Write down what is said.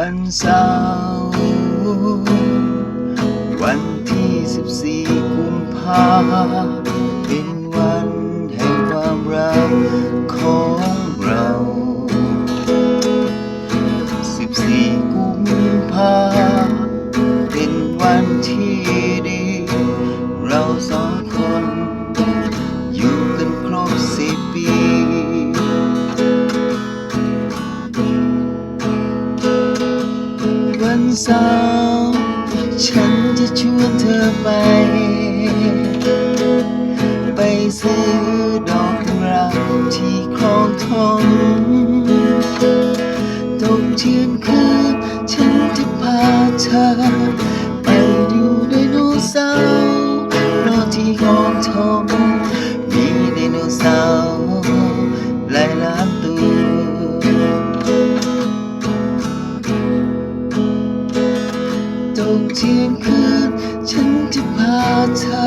วันเสาร์วันที่14 กุมภาเป็นวันแห่งความรักของเรา14 กุมภาเป็นวันที่ดีเราสองคนอยู่กันครบ10 ปีวันเสาร์ฉันจะชวนเธอไปซื้อดอกรักที่คลองถมตกเที่ยงคืนฉันจะพาเธอไปดูไดโนเสาร์เพราะที่คลองถมมีไดโนเสาร์หลายล้านตัวตกเที่ยงคืนฉันจะพาเธอ